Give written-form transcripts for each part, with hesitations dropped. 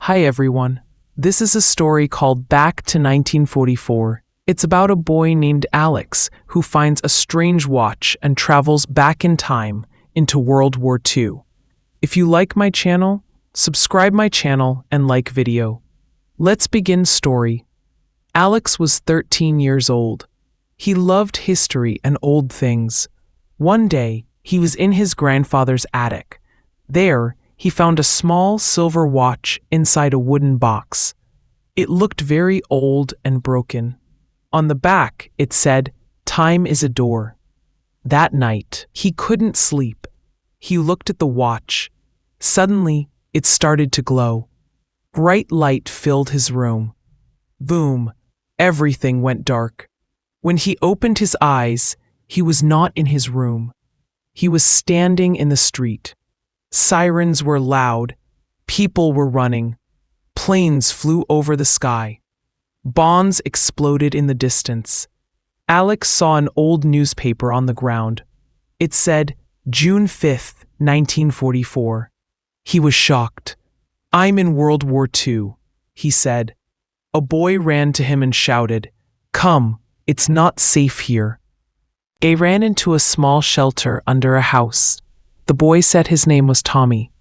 Hi everyone. This is a story called Back to 1944. It's about a boy named Alex who finds a strange watch and travels back in time into World War II. If you like my channel, subscribe my channel and like video. Let's begin story. Alex was 13 years old. He loved history and old things. One day, he was in his grandfather's attic. There, he found a small silver watch inside a wooden box. It looked very old and broken. On the back, it said, "Time is a door." That night, he couldn't sleep. He looked at the watch. Suddenly, it started to glow. Bright light filled his room. Boom! Everything went dark. When he opened his eyes, he was not in his room. He was standing in the street. Sirens were loud. People were running. Planes flew over the sky. Bombs exploded in the distance. Alex saw an old newspaper on the ground. It said, June 5th, 1944. He was shocked. "I'm in World War II," he said. A boy ran to him and shouted, "Come, it's not safe here." They ran into a small shelter under a house. The boy said his name was Tommy.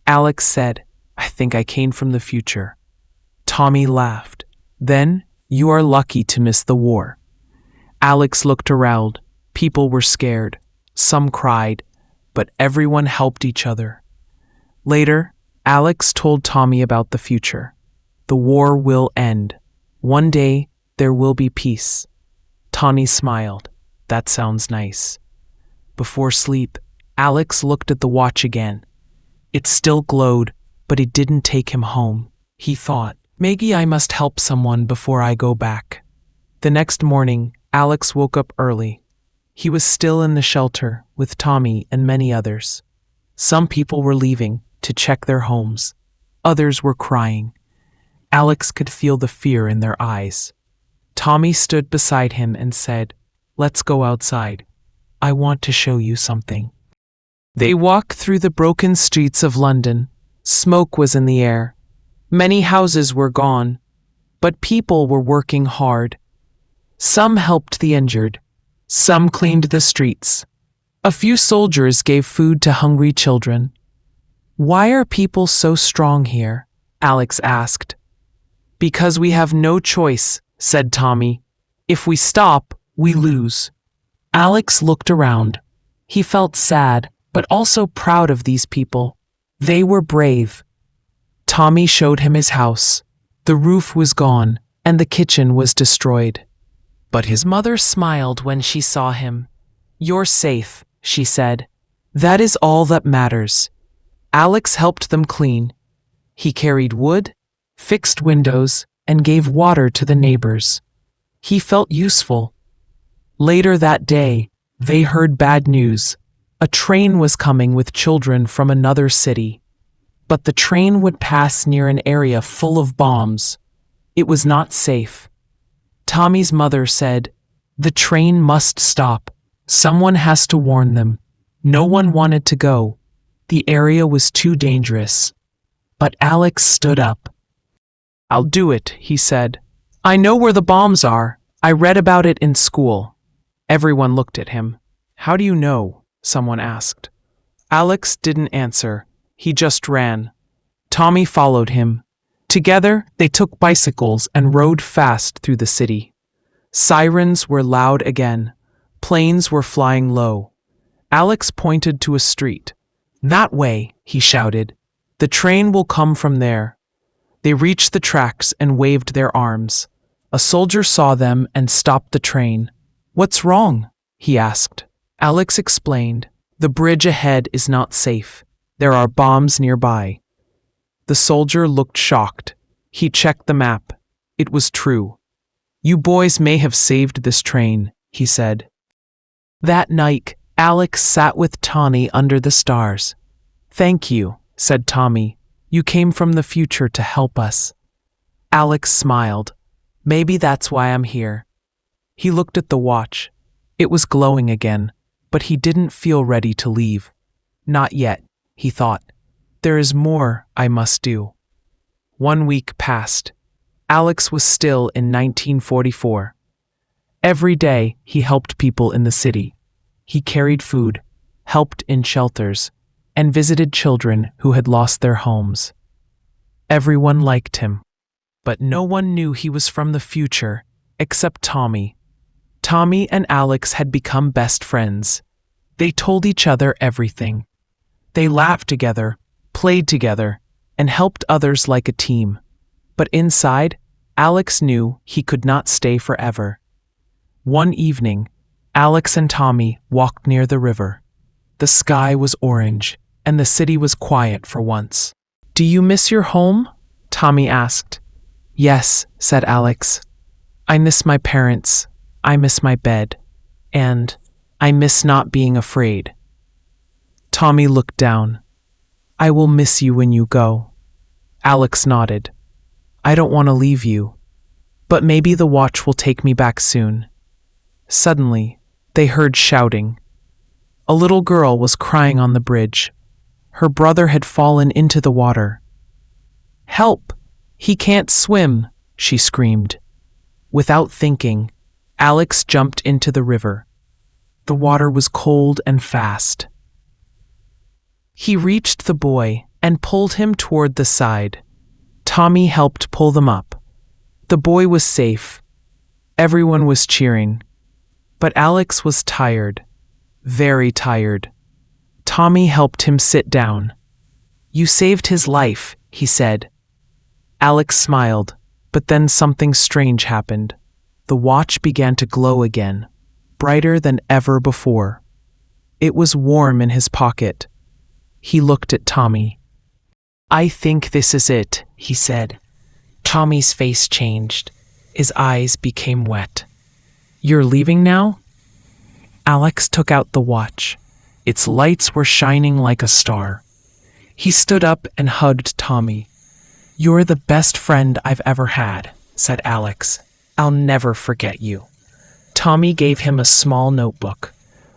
Alex said, "I think I came from the future." Tommy laughed. "Then, you are lucky to miss the war." Alex looked around. People were scared. Some cried, but everyone helped each other. Later, Alex told Tommy about the future. The war will end. One day, there will be peace. Tommy smiled. That sounds nice. Before sleep, Alex looked at the watch again. It still glowed, but it didn't take him home. He thought, maybe I must help someone before I go back. The next morning, Alex woke up early. He was still in the shelter with Tommy and many others. Some people were leaving to check their homes. Others were crying. Alex could feel the fear in their eyes. Tommy stood beside him and said, "Let's go outside. I want to show you something." They walked through the broken streets of London. Smoke was in the air. Many houses were gone, but people were working hard. Some helped the injured. Some cleaned the streets. A few soldiers gave food to hungry children. "Why are people so strong here?" Alex asked. "Because we have no choice," said Tommy. "If we stop, we lose." Alex looked around. He felt sad, but also proud of these people. They were brave. Tommy showed him his house. The roof was gone, and the kitchen was destroyed. But his mother smiled when she saw him. "You're safe," she said. "That is all that matters." Alex helped them clean. He carried wood, fixed windows, and gave water to the neighbors. He felt useful. Later that day, they heard bad news. A train was coming with children from another city. But the train would pass near an area full of bombs. It was not safe. Tommy's mother said, "The train must stop. Someone has to warn them." No one wanted to go. The area was too dangerous. But Alex stood up. "I'll do it," he said. "I know where the bombs are. I read about it in school." Everyone looked at him. "How do you know?" someone asked. Alex didn't answer. He just ran. Tommy followed him. Together, they took bicycles and rode fast through the city. Sirens were loud again. Planes were flying low. Alex pointed to a street. "That way," he shouted. "The train will come from there." They reached the tracks and waved their arms. A soldier saw them and stopped the train. "What's wrong?" he asked. Alex explained, "The bridge ahead is not safe. There are bombs nearby." The soldier looked shocked. He checked the map. It was true. "You boys may have saved this train," he said. That night, Alex sat with Tommy under the stars. "Thank you," said Tommy. "You came from the future to help us." Alex smiled. "Maybe that's why I'm here." He looked at the watch. It was glowing again, but he didn't feel ready to leave. Not yet, he thought. There is more I must do. 1 week passed. Alex was still in 1944. Every day, he helped people in the city. He carried food, helped in shelters, and visited children who had lost their homes. Everyone liked him, but no one knew he was from the future, except Tommy. Tommy and Alex had become best friends. They told each other everything. They laughed together, played together, and helped others like a team. But inside, Alex knew he could not stay forever. One evening, Alex and Tommy walked near the river. The sky was orange, and the city was quiet for once. "Do you miss your home?" Tommy asked. "Yes," said Alex. "I miss my parents. I miss my bed. And I miss not being afraid." Tommy looked down. "I will miss you when you go." Alex nodded. "I don't want to leave you, but maybe the watch will take me back soon." Suddenly, they heard shouting. A little girl was crying on the bridge. Her brother had fallen into the water. "Help! He can't swim!" she screamed. Without thinking, Alex jumped into the river. The water was cold and fast. He reached the boy and pulled him toward the side. Tommy helped pull them up. The boy was safe. Everyone was cheering. But Alex was tired, very tired. Tommy helped him sit down. "You saved his life," he said. Alex smiled, but then something strange happened. The watch began to glow again, brighter than ever before. It was warm in his pocket. He looked at Tommy. "I think this is it," he said. Tommy's face changed. His eyes became wet. "You're leaving now?" Alex took out the watch. Its lights were shining like a star. He stood up and hugged Tommy. "You're the best friend I've ever had," said Alex. "I'll never forget you." Tommy gave him a small notebook.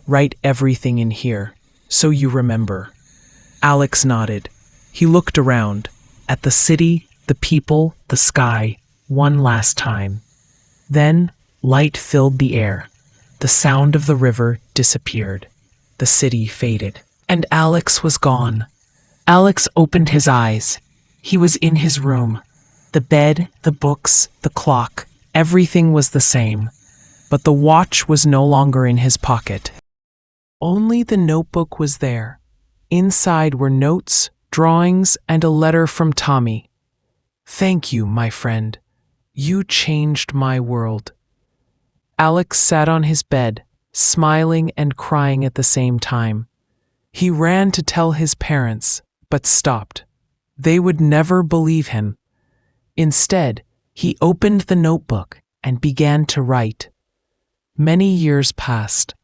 "Write everything in here, so you remember." Alex nodded. He looked around, at the city, the people, the sky, one last time. Then, light filled the air. The sound of the river disappeared. The city faded. And Alex was gone. Alex opened his eyes. He was in his room. The bed, the books, the clock, everything was the same. But the watch was no longer in his pocket. Only the notebook was there. Inside were notes, drawings, and a letter from Tommy. "Thank you, my friend. You changed my world." Alex sat on his bed, smiling and crying at the same time. He ran to tell his parents, but stopped. They would never believe him. Instead, he opened the notebook and began to write. Many years passed.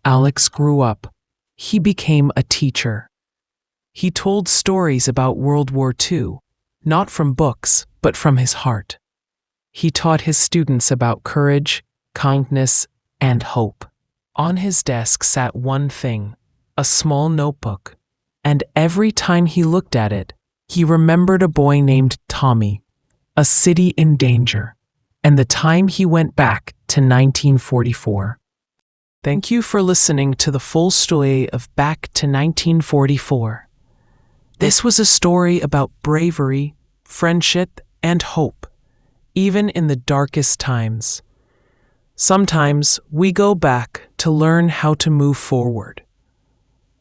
Alex grew up. He became a teacher. He told stories about World War II, not from books, but from his heart. He taught his students about courage, kindness, and hope. On his desk sat one thing, a small notebook, and every time he looked at it, he remembered a boy named Tommy, a city in danger, and the time he went back to 1944. Thank you for listening to the full story of Back to 1944. This was a story about bravery, friendship, and hope, even in the darkest times. Sometimes we go back to learn how to move forward.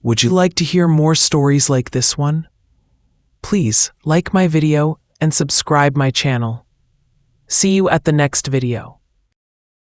Would you like to hear more stories like this one? Please like my video and subscribe my channel. See you at the next video.